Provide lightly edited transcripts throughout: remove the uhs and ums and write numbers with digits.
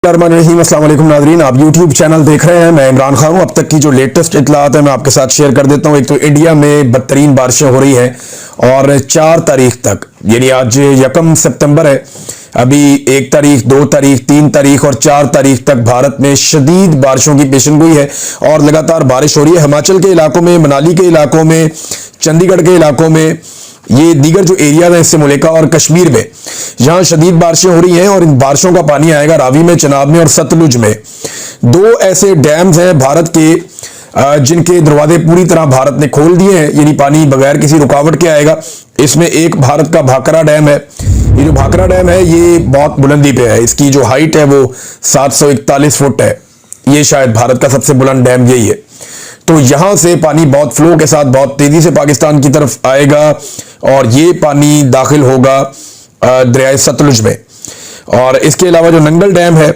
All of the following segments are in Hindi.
अस्सलाम वालेकुम नाज़रीन, आप YouTube चैनल देख रहे हैं। मैं इमरान खान हूँ। अब तक की जो लेटेस्ट इत्तलात है मैं आपके साथ शेयर कर देता हूँ। एक तो इंडिया में बदतरीन बारिशें हो रही हैं और 4 तारीख तक, यानी आज 1 सितंबर है, अभी 1 तारीख, 2 तारीख, 3 तारीख और 4 तारीख तक भारत में शदीद बारिशों की पेशेनगोई है और लगातार बारिश हो रही है। हिमाचल के इलाकों में, मनाली के इलाकों में, चंडीगढ़ के इलाकों में, ये दीगर जो एरियाज हैं इससे मुल्का और कश्मीर में, यहाँ शदीद बारिशें हो रही हैं और इन बारिशों का पानी आएगा रावी में, चनाब में और सतलुज में। 2 ऐसे डैम्स हैं भारत के जिनके दरवाजे पूरी तरह भारत ने खोल दिए हैं, यानी पानी बगैर किसी रुकावट के आएगा। इसमें एक भारत का भाखरा डैम है। ये जो भाखरा डैम है ये बहुत बुलंदी पे है, इसकी जो हाइट है वो 741 फुट है। ये शायद भारत का सबसे बुलंद डैम यही है। तो यहां से पानी बहुत फ्लो के साथ बहुत तेजी से पाकिस्तान की तरफ आएगा और ये पानी दाखिल होगा दरिया सतलुज में। और इसके अलावा जो नंगल डैम है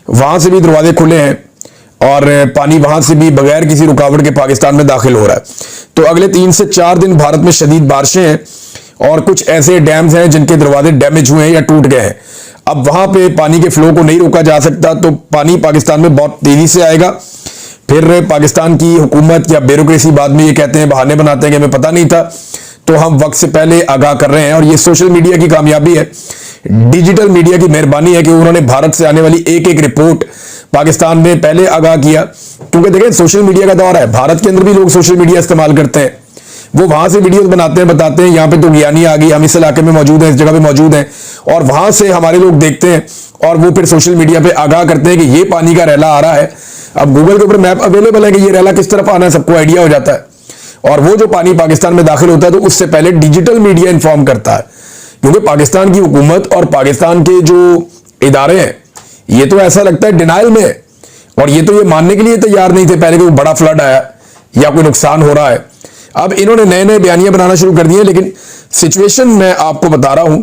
वहां से भी दरवाजे खुले हैं और पानी वहां से भी बगैर किसी रुकावट के पाकिस्तान में दाखिल हो रहा है। तो अगले 3 से 4 दिन भारत में शदीद बारिशें हैं और कुछ ऐसे डैम्स हैं जिनके दरवाजे डैमेज हुए हैं या टूट गए हैं। अब वहां पे पानी के फ्लो को नहीं रोका जा सकता, तो पानी पाकिस्तान में बहुत तेजी से आएगा। फिर पाकिस्तान की हुकूमत या ब्यूरोक्रेसी बाद में ये कहते हैं, बहाने बनाते हैं कि हमें पता नहीं था, तो हम वक्त से पहले आगाह कर रहे हैं। और ये सोशल मीडिया की कामयाबी है, डिजिटल मीडिया की मेहरबानी है कि उन्होंने भारत से आने वाली एक एक रिपोर्ट पाकिस्तान में पहले आगाह किया। क्योंकि देखें, सोशल मीडिया का दौर है, भारत के अंदर भी लोग सोशल मीडिया इस्तेमाल करते हैं। वो वहां से वीडियोस बनाते हैं, बताते हैं यहाँ पे तो ज्ञानी आ गई, हम इस इलाके में मौजूद हैं, इस जगह पे मौजूद हैं, और वहां से हमारे लोग देखते हैं और वो फिर सोशल मीडिया पे आगाह करते हैं कि ये पानी का रैला आ रहा है। अब गूगल के ऊपर मैप अवेलेबल है कि ये रैला किस तरफ आना है, सबको आइडिया हो जाता है। और वो जो पानी पाकिस्तान में दाखिल होता है तो उससे पहले डिजिटल मीडिया इंफॉर्म करता है, क्योंकि पाकिस्तान की हुकूमत और पाकिस्तान के जो इदारे हैं ये तो ऐसा लगता है डिनाइल में है और ये तो ये मानने के लिए तैयार नहीं थे पहले कि बड़ा फ्लड आया या कोई नुकसान हो रहा है। अब इन्होंने नए नए बयानियां बनाना शुरू कर दिए, लेकिन सिचुएशन मैं आपको बता रहा हूं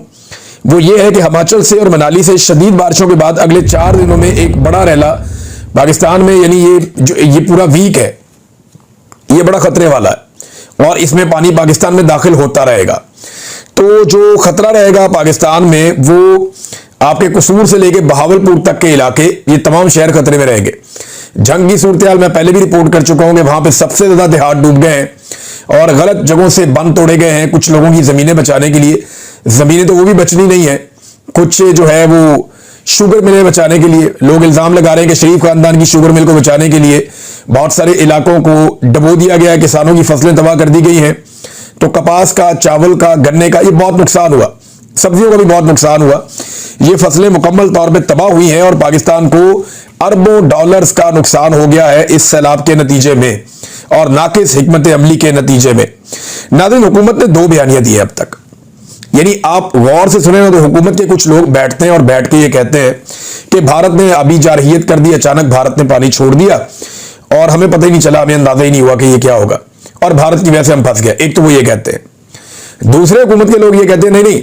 वो ये है कि हिमाचल से और मनाली से शदीद बारिशों के बाद अगले 4 दिनों में एक बड़ा रैला पाकिस्तान में, यानी ये पूरा वीक है, ये बड़ा खतरे वाला है और इसमें पानी पाकिस्तान में दाखिल होता रहेगा। तो जो खतरा रहेगा पाकिस्तान में वो आपके कसूर से लेके बहावलपुर तक के इलाके, ये तमाम शहर खतरे में रहेंगे। जंग की सूरत हाल मैं पहले भी रिपोर्ट कर चुका हूं कि वहां पे सबसे ज्यादा देहात डूब गए हैं और गलत जगहों से बंद तोड़े गए हैं कुछ लोगों की जमीनें बचाने के लिए। जमीनें तो वो भी बचनी नहीं है, कुछ जो है वो शुगर मिलें बचाने के लिए। लोग इल्जाम लगा रहे हैं कि शरीफ खानदान की शुगर मिल को बचाने के लिए बहुत सारे इलाकों को डबो दिया गया है, किसानों की फसलें तबाह कर दी गई हैं। तो कपास का, चावल का, गन्ने का ये बहुत नुकसान हुआ, सब्जियों का भी बहुत नुकसान हुआ। ये फसलें मुकम्मल तौर पे तबाह हुई हैं और पाकिस्तान को अरबों डॉलर्स का नुकसान हो गया है इस सैलाब के नतीजे में और नाकिस हिकमत अमली के नतीजे में। नाज़रीन, हुकूमत ने 2 बयानियां दी है अब तक, यानी आप गौर से सुने ना तो हुकूमत के कुछ लोग बैठते हैं और बैठ के ये कहते हैं कि भारत ने अभी जारहियत कर दी, अचानक भारत ने पानी छोड़ दिया और हमें पता ही नहीं चला, हमें अंदाजा ही नहीं हुआ कि ये क्या होगा और भारत की वजह से हम फंस गए। एक तो वो ये कहते हैं। दूसरे हुकूमत के लोग ये कहते हैं नहीं नहीं,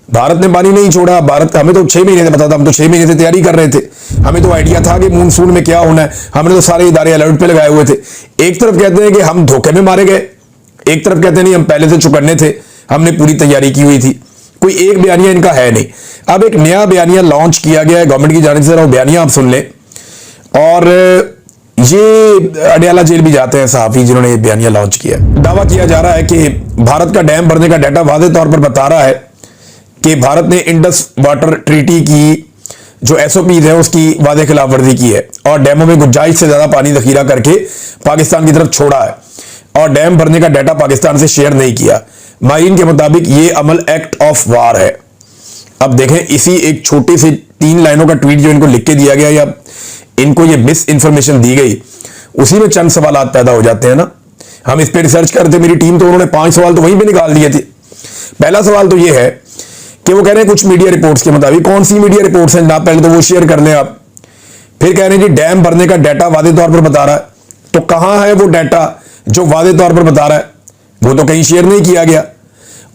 भारत ने पानी नहीं छोड़ा, भारत, हमें तो 6 महीने से पता था, हम तो 6 महीने से तैयारी कर रहे थे, हमें तो आइडिया था कि मानसून में क्या होना है, हमने तो सारे इदारे अलर्ट पे लगाए हुए थे। एक तरफ कहते हैं कि हम धोखे में मारे गए, एक तरफ कहते हैं नहीं हम पहले से चुकन्ने थे, हमने पूरी तैयारी की हुई थी। कोई एक बयानिया इनका है नहीं। अब एक नया बयानिया लॉन्च किया गया है गवर्नमेंट की जानिब से, वो बयानिया आप सुन लें। और ये अडयाला जेल भी जाते हैं सहाफी जिन्होंने ये बयानिया लॉन्च किया। दावा किया जा रहा है कि भारत का डैम भरने का डाटा वाज़ेह तौर पर बता रहा है कि भारत ने इंडस वाटर ट्रीटी की जो SOPs है उसकी वाज़ेह खिलाफ वर्जी की है और डैमों में गुंजाइश से ज्यादा पानी जखीरा करके पाकिस्तान की तरफ छोड़ा है और डैम भरने का डाटा पाकिस्तान से शेयर नहीं किया। माहिरीन के मुताबिक ये अमल एक्ट ऑफ वार है। अब देखें, इसी एक छोटी सी 3 लाइनों का ट्वीट जो इनको लिख के दिया गया या इनको ये मिस इंफॉर्मेशन दी गई, उसी में चंद सवाल पैदा हो जाते हैं ना। हम इस पे रिसर्च करते, मेरी टीम तो उन्होंने 5 सवाल तो वहीं पे निकाल दिए थे। पहला सवाल तो ये है कि वो कह रहे हैं कुछ मीडिया रिपोर्ट्स के मुताबिक, कौन सी मीडिया रिपोर्ट्स हैं जनाब, पहले तो वो शेयर कर लें आप। फिर कह रहे हैं जी डैम भरने का डाटा वाज़ेह तौर पर बता रहा है, तो कहां है वो डाटा जो वाज़ेह तौर पर बता रहा है? वो तो कहीं शेयर नहीं किया गया।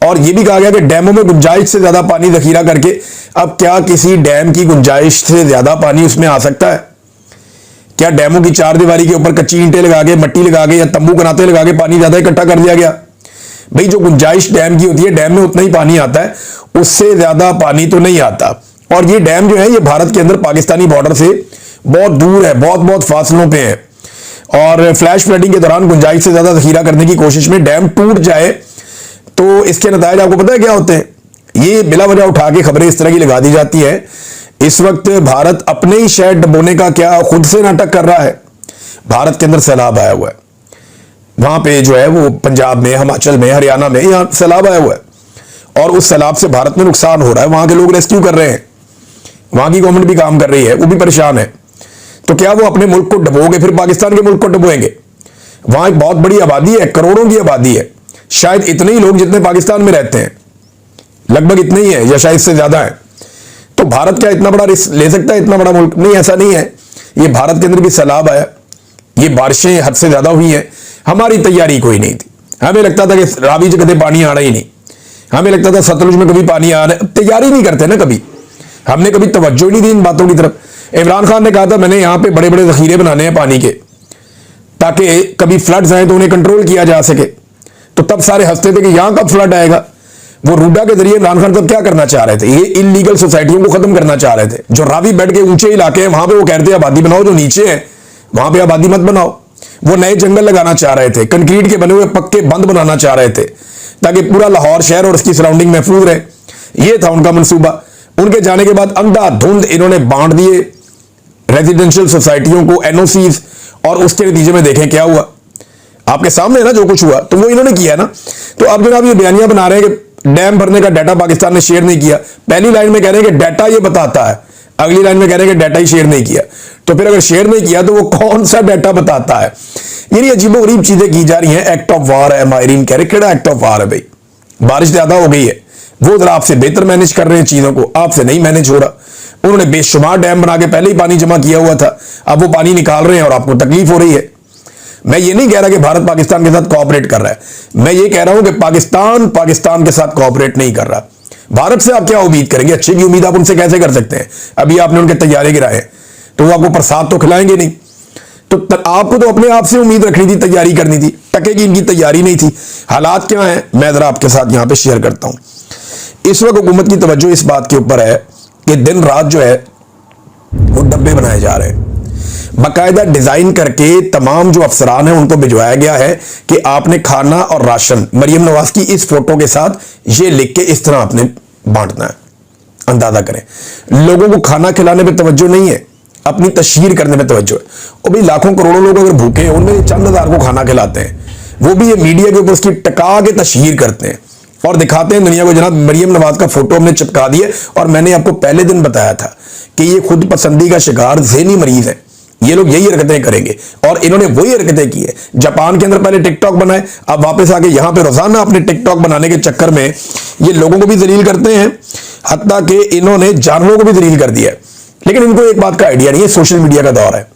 और यह भी कहा गया कि डैमों में गुंजाइश से ज्यादा पानी जखीरा करके, अब क्या किसी डैम की गुंजाइश से ज्यादा पानी उसमें आ सकता है? क्या डैमों की 4 दीवारी के ऊपर कच्ची ईंटें लगा के, मट्टी लगा के या तंबू कनाते लगा के पानी ज्यादा इकट्ठा कर दिया गया? भाई, जो गुंजाइश डैम की होती है, डैम में उतना ही पानी आता है, उससे ज्यादा पानी तो नहीं आता। और ये डैम जो है ये भारत के अंदर पाकिस्तानी बॉर्डर से बहुत दूर है, बहुत बहुत फासलों पे है। और फ्लैश फ्लडिंग के दौरान गुंजाइश से ज्यादा जखीरा करने की कोशिश में डैम टूट जाए तो इसके नतीजे आपको पता है क्या होते हैं? ये बिला वजह उठा के खबरें इस तरह की लगा दी जाती है। इस वक्त भारत अपने ही शहर डुबोने का क्या खुद से नाटक कर रहा है। भारत के अंदर सैलाब आया हुआ है, वहां पे जो है वो पंजाब में, हिमाचल में, हरियाणा में यहां सैलाब आया हुआ है और उस सैलाब से भारत में नुकसान हो रहा है। वहां के लोग रेस्क्यू कर रहे हैं, वहां की गवर्नमेंट भी काम कर रही है, वो भी परेशान है। तो क्या वो अपने मुल्क को डुबोगे फिर पाकिस्तान के मुल्क को डुबोएंगे? वहां एक बहुत बड़ी आबादी है, करोड़ों की आबादी है, शायद इतने ही लोग जितने पाकिस्तान में रहते हैं, लगभग इतने ही है या शायद इससे ज्यादा है। तो भारत क्या इतना बड़ा रिस्क ले सकता है? इतना बड़ा मुल्क नहीं, ऐसा नहीं है। ये भारत के अंदर भी सैलाब आया, ये बारिशें हद से ज्यादा हुई हैं, हमारी तैयारी कोई नहीं थी। हमें लगता था कि रावी से कभी पानी आना ही नहीं, हमें लगता था सतलुज में कभी पानी आना, तैयारी नहीं करते ना कभी, हमने कभी तवज्जो नहीं दी इन बातों की तरफ। इमरान खान ने कहा था मैंने यहां पे बड़े बड़े जखीरे बनाने हैं पानी के, ताकि कभी फ्लड्स आए तो उन्हें कंट्रोल किया जा सके। तो तब सारे हंसते थे कि यहां कब फ्लड आएगा। वो रूडा के जरिए इमरान खान तब क्या करना चाह रहे थे? ये इलीगल सोसाइटियों को खत्म करना चाह रहे थे। जो रावी बेड के ऊंचे इलाके हैं वहां पे वो कहते हैं आबादी बनाओ, जो नीचे है वहां पे आबादी मत बनाओ। वो नए जंगल लगाना चाह रहे थे, कंक्रीट के बने हुए पक्के बंद बनाना चाह रहे थे, ताकि पूरा लाहौर शहर और उसकी सराउंडिंग महफूज रहे। ये था उनका मंसूबा। उनके जाने के बाद अंधाधुंध इन्होंने बांट दिए रेजिडेंशियल सोसाइटियों को एनओसीज, और उसके नतीजे में देखें क्या हुआ, आपके सामने ना जो कुछ हुआ। तो वो इन्होंने किया ना। तो अब जनाब ये बयानियां बना रहे हैं कि डैम भरने का डाटा पाकिस्तान ने शेयर नहीं किया। पहली लाइन में कह रहे हैं कि डाटा ये बताता है, अगली लाइन में कह रहे हैं कि डाटा ही शेयर नहीं किया। तो फिर अगर शेयर नहीं किया तो वो कौन सा डाटा बताता है? ये अजीबोगरीब चीजें की जा रही हैं। एक्ट ऑफ वार है, माहिरीन कह रहे केड़ा एक्ट ऑफ वार है भाई? बारिश ज्यादा हो गई है, वो जरा आपसे बेहतर मैनेज कर रहे हैं चीजों को, आपसे नहीं मैनेज हो रहा। उन्होंने बेशुमार डैम बना के पहले ही पानी जमा किया हुआ था, अब वो पानी निकाल रहे हैं और आपको तकलीफ हो रही है। मैं ये नहीं कह रहा कि भारत पाकिस्तान के साथ कोऑपरेट कर रहा है, मैं ये कह रहा हूं कि पाकिस्तान के साथ कोऑपरेट नहीं कर रहा। भारत से आप क्या उम्मीद करेंगे? अच्छी की उम्मीद आप उनसे कैसे कर सकते हैं? अभी आपने उनके तैयारे गिराए, तो वो आपको प्रसाद तो खिलाएंगे नहीं। तो आपको तो अपने आप से उम्मीद रखनी थी, तैयारी करनी थी। टके की इनकी तैयारी नहीं थी। हालात क्या है मैं जरा आपके साथ यहां पे शेयर करता हूं। इस वक्त हुकूमत की तवज्जो इस बात के ऊपर है कि दिन रात जो है वो डब्बे बनाए जा रहे हैं, बाकायदा डिजाइन करके तमाम जो अफसरान हैं उनको भिजवाया गया है कि आपने खाना और राशन मरियम नवाज की इस फोटो के साथ ये लिख के इस तरह आपने बांटना है। अंदाजा करें, लोगों को खाना खिलाने पे तवज्जो नहीं है, अपनी तशहीर करने पे तवज्जो है। और भाई लाखों करोड़ों लोग अगर भूखे हैं, उनमें चंद हजार को खाना खिलाते हैं, वो भी ये मीडिया के ऊपर उसकी टका के तशहीर करते हैं और दिखाते हैं दुनिया को जनाब मरियम नवाज का फोटो हमने चिपका दिया। और मैंने आपको पहले दिन बताया था कि ये खुद पसंदी का शिकार ज़हनी मरीज है, ये लोग यही हरकतें करेंगे और इन्होंने वही हरकतें की है। जापान के अंदर पहले टिकटॉक बनाए, अब वापस आके यहां पे रोजाना अपने टिकटॉक बनाने के चक्कर में ये लोगों को भी जलील करते हैं, हत्ता कि इन्होंने जानवरों को भी जलील कर दिया है। लेकिन इनको एक बात का आइडिया नहीं है, सोशल मीडिया का दौर है।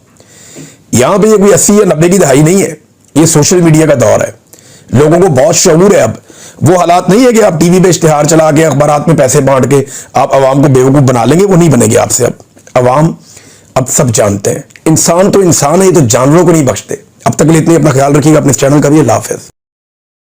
यहां पे ये कोई 80 या 90 की दहाई नहीं है, ये सोशल मीडिया का दौर है। लोगों को बहुत शऊर है। अब वो हालात नहीं है कि आप टीवी पे इश्तिहार चला के अखबारात में पैसे बांट के आप आवाम को बेवकूफ बना लेंगे, वो नहीं बनेगी आपसे। अब आवाम अब सब जानते हैं, इंसान तो इंसान है, ये तो जानवरों को नहीं बख्शते। अब तक के लिए इतनी अपना ख्याल रखिएगा, अपने चैनल का भी। अल्लाह हाफिज़।